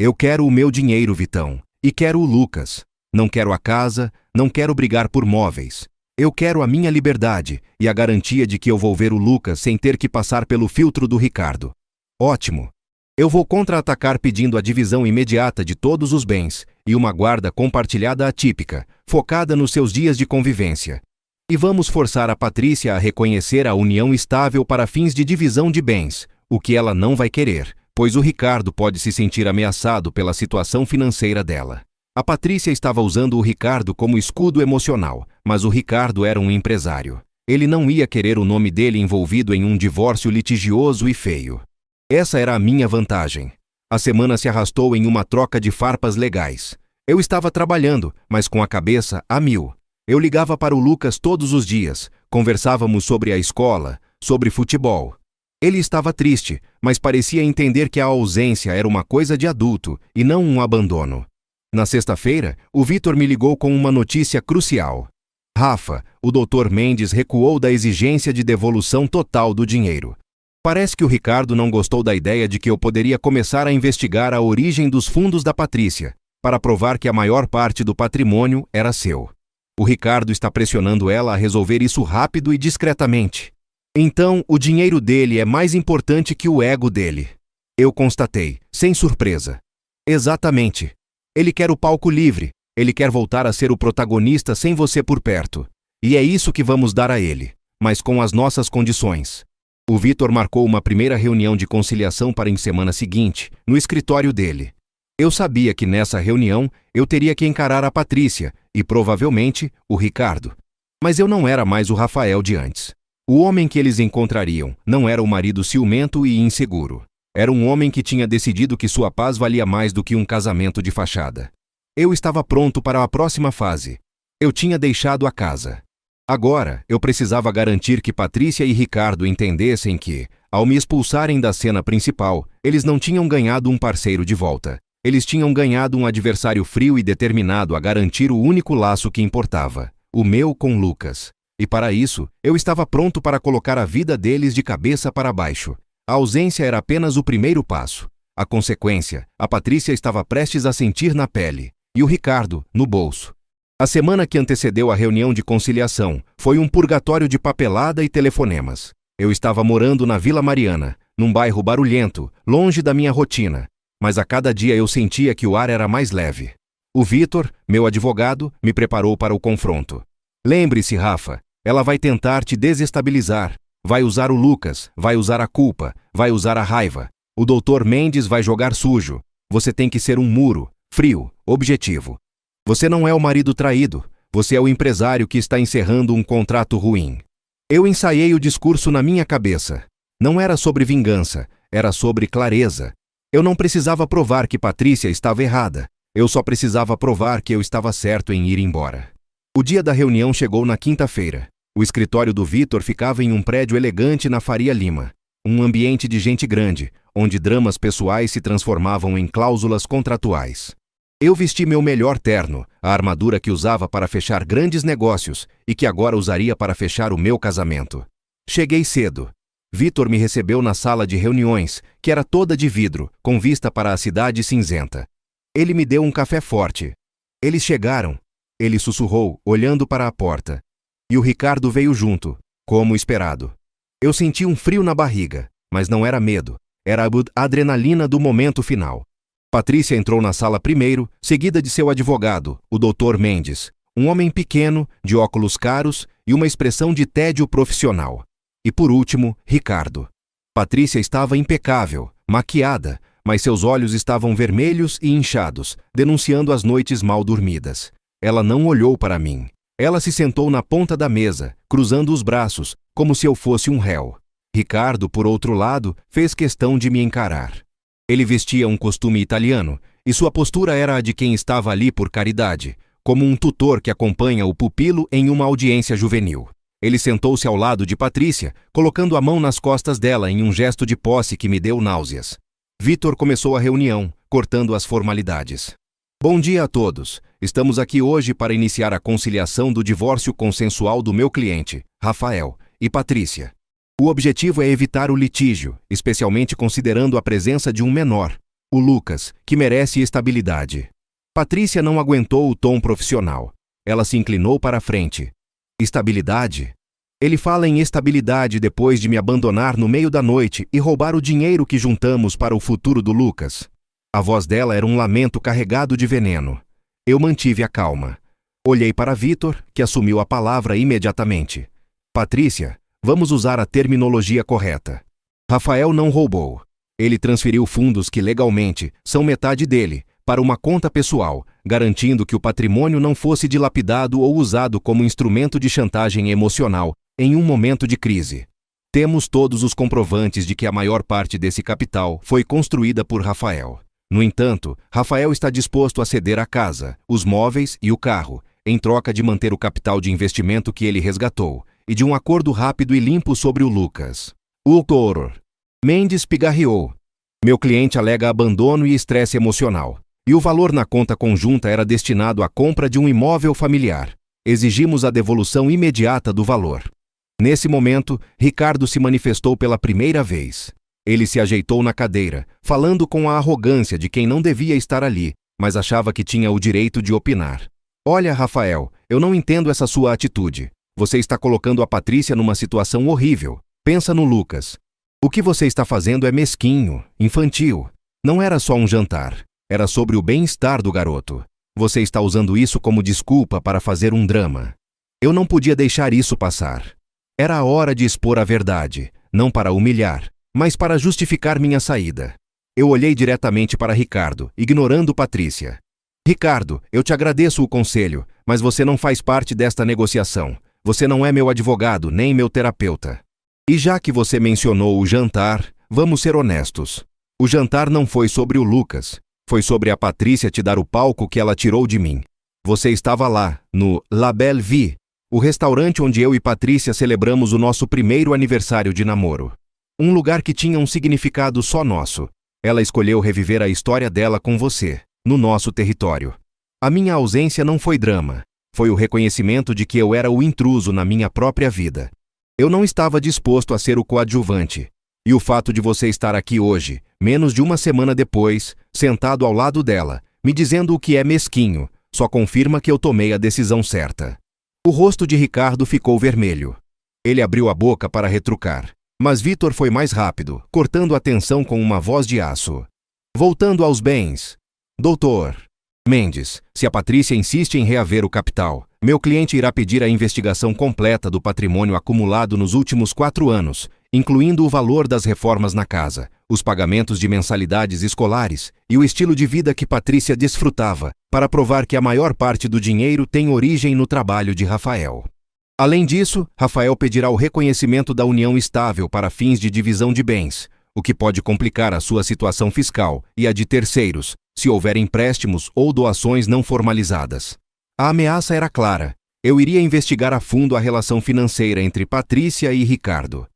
Eu quero o meu dinheiro, Vitão, e quero o Lucas. Não quero a casa, não quero brigar por móveis. Eu quero a minha liberdade e a garantia de que eu vou ver o Lucas sem ter que passar pelo filtro do Ricardo. Ótimo. Eu vou contra-atacar pedindo a divisão imediata de todos os bens e uma guarda compartilhada atípica, focada nos seus dias de convivência. E vamos forçar a Patrícia a reconhecer a união estável para fins de divisão de bens, o que ela não vai querer, pois o Ricardo pode se sentir ameaçado pela situação financeira dela. A Patrícia estava usando o Ricardo como escudo emocional, mas o Ricardo era um empresário. Ele não ia querer o nome dele envolvido em um divórcio litigioso e feio. Essa era a minha vantagem. A semana se arrastou em uma troca de farpas legais. Eu estava trabalhando, mas com a cabeça a mil. Eu ligava para o Lucas todos os dias, conversávamos sobre a escola, sobre futebol. Ele estava triste, mas parecia entender que a ausência era uma coisa de adulto e não um abandono. Na sexta-feira, o Vitor me ligou com uma notícia crucial. Rafa, o Dr. Mendes recuou da exigência de devolução total do dinheiro. Parece que o Ricardo não gostou da ideia de que eu poderia começar a investigar a origem dos fundos da Patrícia, para provar que a maior parte do patrimônio era seu. O Ricardo está pressionando ela a resolver isso rápido e discretamente. Então, o dinheiro dele é mais importante que o ego dele. Eu constatei, sem surpresa. Exatamente. Ele quer o palco livre, ele quer voltar a ser o protagonista sem você por perto. E é isso que vamos dar a ele, mas com as nossas condições. O Vitor marcou uma primeira reunião de conciliação para a semana seguinte, no escritório dele. Eu sabia que nessa reunião eu teria que encarar a Patrícia e, provavelmente, o Ricardo. Mas eu não era mais o Rafael de antes. O homem que eles encontrariam não era o marido ciumento e inseguro. Era um homem que tinha decidido que sua paz valia mais do que um casamento de fachada. Eu estava pronto para a próxima fase. Eu tinha deixado a casa. Agora, eu precisava garantir que Patrícia e Ricardo entendessem que, ao me expulsarem da cena principal, eles não tinham ganhado um parceiro de volta. Eles tinham ganhado um adversário frio e determinado a garantir o único laço que importava, o meu com Lucas. E para isso, eu estava pronto para colocar a vida deles de cabeça para baixo. A ausência era apenas o primeiro passo. A consequência, a Patrícia estava prestes a sentir na pele, e o Ricardo, no bolso. A semana que antecedeu a reunião de conciliação foi um purgatório de papelada e telefonemas. Eu estava morando na Vila Mariana, num bairro barulhento, longe da minha rotina, mas a cada dia eu sentia que o ar era mais leve. O Vitor, meu advogado, me preparou para o confronto. Lembre-se, Rafa, ela vai tentar te desestabilizar, vai usar o Lucas, vai usar a culpa, vai usar a raiva. O Dr. Mendes vai jogar sujo. Você tem que ser um muro, frio, objetivo. Você não é o marido traído, você é o empresário que está encerrando um contrato ruim. Eu ensaiei o discurso na minha cabeça. Não era sobre vingança, era sobre clareza. Eu não precisava provar que Patrícia estava errada. Eu só precisava provar que eu estava certo em ir embora. O dia da reunião chegou na quinta-feira. O escritório do Vitor ficava em um prédio elegante na Faria Lima. Um ambiente de gente grande, onde dramas pessoais se transformavam em cláusulas contratuais. Eu vesti meu melhor terno, a armadura que usava para fechar grandes negócios e que agora usaria para fechar o meu casamento. Cheguei cedo. Vitor me recebeu na sala de reuniões, que era toda de vidro, com vista para a cidade cinzenta. Ele me deu um café forte. Eles chegaram. Ele sussurrou, olhando para a porta. E o Ricardo veio junto, como esperado. Eu senti um frio na barriga, mas não era medo. Era a adrenalina do momento final. Patrícia entrou na sala primeiro, seguida de seu advogado, o Dr. Mendes, um homem pequeno, de óculos caros e uma expressão de tédio profissional. E por último, Ricardo. Patrícia estava impecável, maquiada, mas seus olhos estavam vermelhos e inchados, denunciando as noites mal dormidas. Ela não olhou para mim. Ela se sentou na ponta da mesa, cruzando os braços, como se eu fosse um réu. Ricardo, por outro lado, fez questão de me encarar. Ele vestia um costume italiano, e sua postura era a de quem estava ali por caridade, como um tutor que acompanha o pupilo em uma audiência juvenil. Ele sentou-se ao lado de Patrícia, colocando a mão nas costas dela em um gesto de posse que me deu náuseas. Vitor começou a reunião, cortando as formalidades. Bom dia a todos. Estamos aqui hoje para iniciar a conciliação do divórcio consensual do meu cliente, Rafael, e Patrícia. O objetivo é evitar o litígio, especialmente considerando a presença de um menor, o Lucas, que merece estabilidade. Patrícia não aguentou o tom profissional. Ela se inclinou para a frente. Estabilidade? Ele fala em estabilidade depois de me abandonar no meio da noite e roubar o dinheiro que juntamos para o futuro do Lucas. A voz dela era um lamento carregado de veneno. Eu mantive a calma. Olhei para Vitor, que assumiu a palavra imediatamente. Patrícia, vamos usar a terminologia correta. Rafael não roubou. Ele transferiu fundos que legalmente são metade dele para uma conta pessoal, garantindo que o patrimônio não fosse dilapidado ou usado como instrumento de chantagem emocional em um momento de crise. Temos todos os comprovantes de que a maior parte desse capital foi construída por Rafael. No entanto, Rafael está disposto a ceder a casa, os móveis e o carro, em troca de manter o capital de investimento que ele resgatou, e de um acordo rápido e limpo sobre o Lucas. O Dr. Mendes pigarreou. Meu cliente alega abandono e estresse emocional, e o valor na conta conjunta era destinado à compra de um imóvel familiar. Exigimos a devolução imediata do valor. Nesse momento, Ricardo se manifestou pela primeira vez. Ele se ajeitou na cadeira, falando com a arrogância de quem não devia estar ali, mas achava que tinha o direito de opinar. Olha, Rafael, eu não entendo essa sua atitude. Você está colocando a Patrícia numa situação horrível. Pensa no Lucas. O que você está fazendo é mesquinho, infantil. Não era só um jantar. Era sobre o bem-estar do garoto. Você está usando isso como desculpa para fazer um drama. Eu não podia deixar isso passar. Era a hora de expor a verdade, não para humilhar, mas para justificar minha saída. Eu olhei diretamente para Ricardo, ignorando Patrícia. Ricardo, eu te agradeço o conselho, mas você não faz parte desta negociação. Você não é meu advogado, nem meu terapeuta. E já que você mencionou o jantar, vamos ser honestos. O jantar não foi sobre o Lucas. Foi sobre a Patrícia te dar o palco que ela tirou de mim. Você estava lá, no La Belle Vie, o restaurante onde eu e Patrícia celebramos o nosso primeiro aniversário de namoro. Um lugar que tinha um significado só nosso. Ela escolheu reviver a história dela com você, no nosso território. A minha ausência não foi drama. Foi o reconhecimento de que eu era o intruso na minha própria vida. Eu não estava disposto a ser o coadjuvante. E o fato de você estar aqui hoje, menos de uma semana depois, sentado ao lado dela, me dizendo o que é mesquinho, só confirma que eu tomei a decisão certa. O rosto de Ricardo ficou vermelho. Ele abriu a boca para retrucar, mas Vitor foi mais rápido, cortando a tensão com uma voz de aço. Voltando aos bens. Doutor Mendes, se a Patrícia insiste em reaver o capital, meu cliente irá pedir a investigação completa do patrimônio acumulado nos últimos 4 anos, incluindo o valor das reformas na casa, os pagamentos de mensalidades escolares e o estilo de vida que Patrícia desfrutava, para provar que a maior parte do dinheiro tem origem no trabalho de Rafael. Além disso, Rafael pedirá o reconhecimento da união estável para fins de divisão de bens, o que pode complicar a sua situação fiscal e a de terceiros, se houver empréstimos ou doações não formalizadas. A ameaça era clara. Eu iria investigar a fundo a relação financeira entre Patrícia e Ricardo.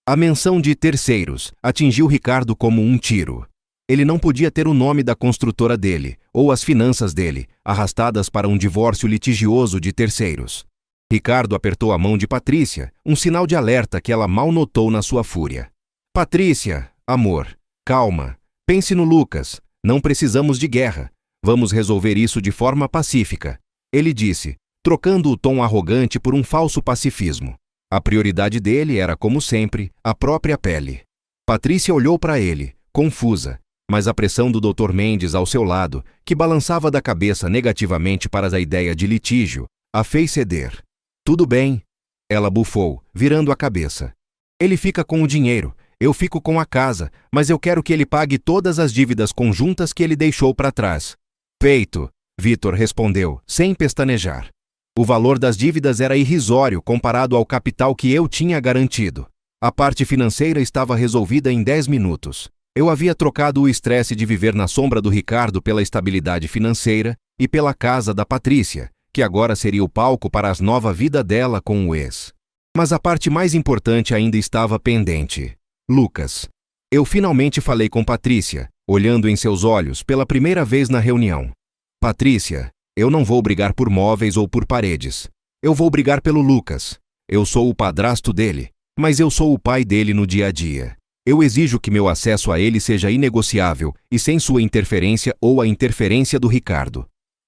A menção de terceiros atingiu Ricardo como um tiro. Ele não podia ter o nome da construtora dele, ou as finanças dele, arrastadas para um divórcio litigioso de terceiros. Ricardo apertou a mão de Patrícia, um sinal de alerta que ela mal notou na sua fúria. Patrícia, amor, calma. Pense no Lucas. Não precisamos de guerra. Vamos resolver isso de forma pacífica. Ele disse, trocando o tom arrogante por um falso pacifismo. A prioridade dele era, como sempre, a própria pele. Patrícia olhou para ele, confusa, mas a pressão do Dr. Mendes ao seu lado, que balançava da cabeça negativamente para a ideia de litígio, a fez ceder. Tudo bem, ela bufou, virando a cabeça. Ele fica com o dinheiro, eu fico com a casa, mas eu quero que ele pague todas as dívidas conjuntas que ele deixou para trás. Feito, Vitor respondeu, sem pestanejar. O valor das dívidas era irrisório comparado ao capital que eu tinha garantido. A parte financeira estava resolvida em 10 minutos. Eu havia trocado o estresse de viver na sombra do Ricardo pela estabilidade financeira e pela casa da Patrícia, que agora seria o palco para a nova vida dela com o ex. Mas a parte mais importante ainda estava pendente. Lucas. Eu finalmente falei com Patrícia, olhando em seus olhos pela primeira vez na reunião. Patrícia, eu não vou brigar por móveis ou por paredes. Eu vou brigar pelo Lucas. Eu sou o padrasto dele, mas eu sou o pai dele no dia a dia. Eu exijo que meu acesso a ele seja inegociável e sem sua interferência ou a interferência do Ricardo.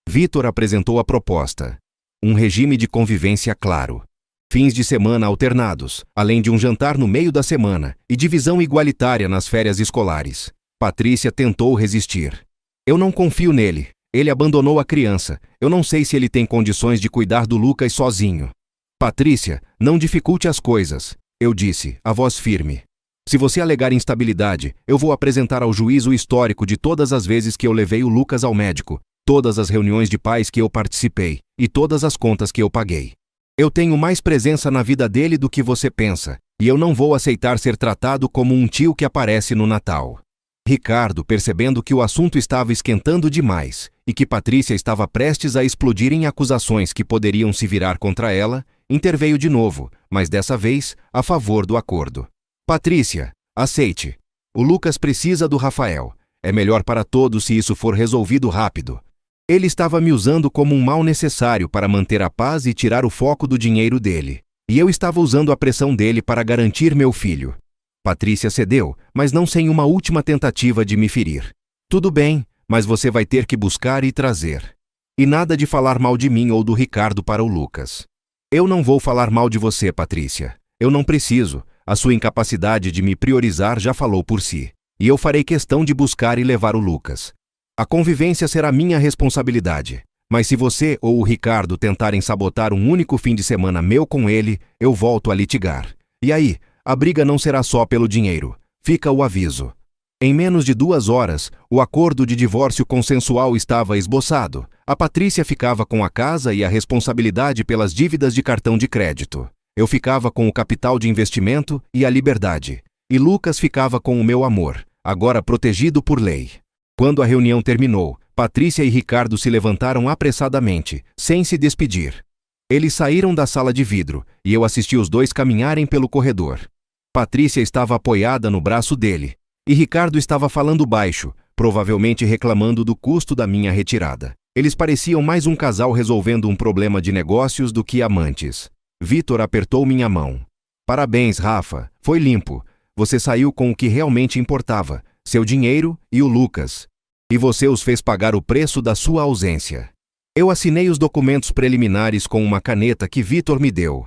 Vitor apresentou a proposta. Um regime de convivência claro. Fins de semana alternados, além de um jantar no meio da semana e divisão igualitária nas férias escolares. Patrícia tentou resistir. Eu não confio nele. Ele abandonou a criança. Eu não sei se ele tem condições de cuidar do Lucas sozinho. Patrícia, não dificulte as coisas, eu disse, a voz firme. Se você alegar instabilidade, eu vou apresentar ao juiz o histórico de todas as vezes que eu levei o Lucas ao médico, todas as reuniões de pais que eu participei e todas as contas que eu paguei. Eu tenho mais presença na vida dele do que você pensa, e eu não vou aceitar ser tratado como um tio que aparece no Natal. Ricardo, percebendo que o assunto estava esquentando demais e que Patrícia estava prestes a explodir em acusações que poderiam se virar contra ela, interveio de novo, mas dessa vez a favor do acordo. Patrícia, aceite. O Lucas precisa do Rafael. É melhor para todos se isso for resolvido rápido. Ele estava me usando como um mal necessário para manter a paz e tirar o foco do dinheiro dele. E eu estava usando a pressão dele para garantir meu filho. Patrícia cedeu, mas não sem uma última tentativa de me ferir. Tudo bem, mas você vai ter que buscar e trazer. E nada de falar mal de mim ou do Ricardo para o Lucas. Eu não vou falar mal de você, Patrícia. Eu não preciso. A sua incapacidade de me priorizar já falou por si. E eu farei questão de buscar e levar o Lucas. A convivência será minha responsabilidade. Mas se você ou o Ricardo tentarem sabotar um único fim de semana meu com ele, eu volto a litigar. E aí, a briga não será só pelo dinheiro. Fica o aviso. Em menos de 2 horas, o acordo de divórcio consensual estava esboçado. A Patrícia ficava com a casa e a responsabilidade pelas dívidas de cartão de crédito. Eu ficava com o capital de investimento e a liberdade. E Lucas ficava com o meu amor, agora protegido por lei. Quando a reunião terminou, Patrícia e Ricardo se levantaram apressadamente, sem se despedir. Eles saíram da sala de vidro, e eu assisti os dois caminharem pelo corredor. Patrícia estava apoiada no braço dele, e Ricardo estava falando baixo, provavelmente reclamando do custo da minha retirada. Eles pareciam mais um casal resolvendo um problema de negócios do que amantes. Vitor apertou minha mão. Parabéns, Rafa, foi limpo. Você saiu com o que realmente importava, seu dinheiro e o Lucas. E você os fez pagar o preço da sua ausência. Eu assinei os documentos preliminares com uma caneta que Vitor me deu.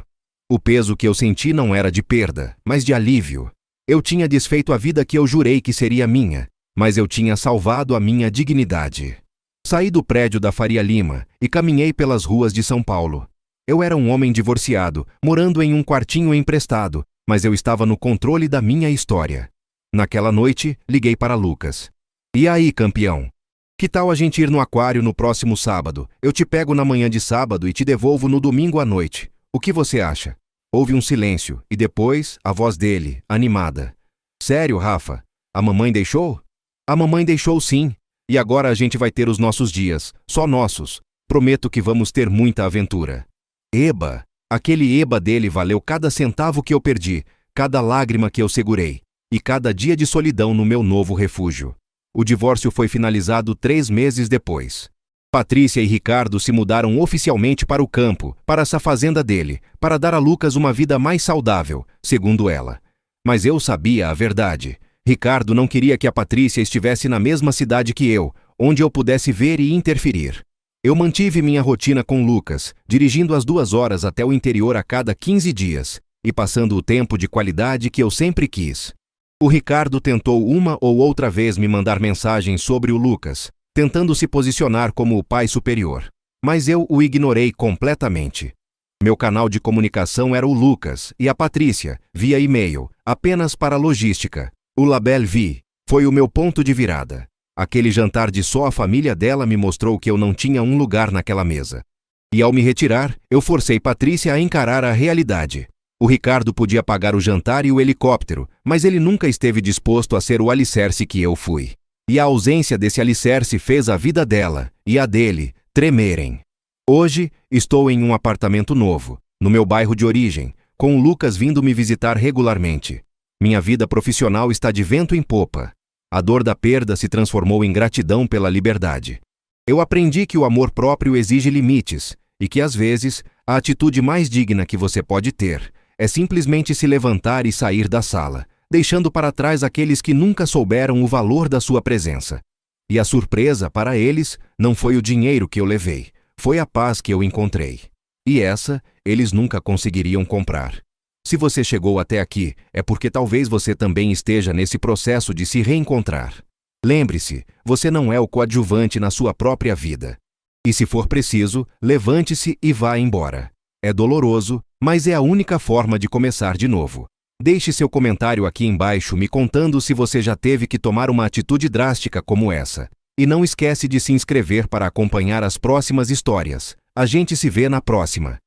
O peso que eu senti não era de perda, mas de alívio. Eu tinha desfeito a vida que eu jurei que seria minha, mas eu tinha salvado a minha dignidade. Saí do prédio da Faria Lima e caminhei pelas ruas de São Paulo. Eu era um homem divorciado, morando em um quartinho emprestado, mas eu estava no controle da minha história. Naquela noite, liguei para Lucas. E aí, campeão? Que tal a gente ir no aquário no próximo sábado? Eu te pego na manhã de sábado e te devolvo no domingo à noite. O que você acha? Houve um silêncio, e depois, a voz dele, animada. Sério, Rafa? A mamãe deixou? A mamãe deixou sim. E agora a gente vai ter os nossos dias, só nossos. Prometo que vamos ter muita aventura. Eba! Aquele eba dele valeu cada centavo que eu perdi, cada lágrima que eu segurei, e cada dia de solidão no meu novo refúgio. O divórcio foi finalizado 3 meses depois. Patrícia e Ricardo se mudaram oficialmente para o campo, para essa fazenda dele, para dar a Lucas uma vida mais saudável, segundo ela. Mas eu sabia a verdade. Ricardo não queria que a Patrícia estivesse na mesma cidade que eu, onde eu pudesse ver e interferir. Eu mantive minha rotina com Lucas, dirigindo as 2 horas até o interior a cada 15 dias, e passando o tempo de qualidade que eu sempre quis. O Ricardo tentou uma ou outra vez me mandar mensagens sobre o Lucas, tentando se posicionar como o pai superior. Mas eu o ignorei completamente. Meu canal de comunicação era o Lucas e a Patrícia, via e-mail, apenas para logística. O Label Vi foi o meu ponto de virada. Aquele jantar de só a família dela me mostrou que eu não tinha um lugar naquela mesa. E ao me retirar, eu forcei Patrícia a encarar a realidade. O Ricardo podia pagar o jantar e o helicóptero, mas ele nunca esteve disposto a ser o alicerce que eu fui. E a ausência desse alicerce fez a vida dela e a dele tremerem. Hoje, estou em um apartamento novo, no meu bairro de origem, com o Lucas vindo me visitar regularmente. Minha vida profissional está de vento em popa. A dor da perda se transformou em gratidão pela liberdade. Eu aprendi que o amor próprio exige limites e que, às vezes, a atitude mais digna que você pode ter é simplesmente se levantar e sair da sala, deixando para trás aqueles que nunca souberam o valor da sua presença. E a surpresa para eles não foi o dinheiro que eu levei, foi a paz que eu encontrei. E essa eles nunca conseguiriam comprar. Se você chegou até aqui, é porque talvez você também esteja nesse processo de se reencontrar. Lembre-se, você não é o coadjuvante na sua própria vida. E se for preciso, levante-se e vá embora. É doloroso, mas é a única forma de começar de novo. Deixe seu comentário aqui embaixo me contando se você já teve que tomar uma atitude drástica como essa. E não esquece de se inscrever para acompanhar as próximas histórias. A gente se vê na próxima.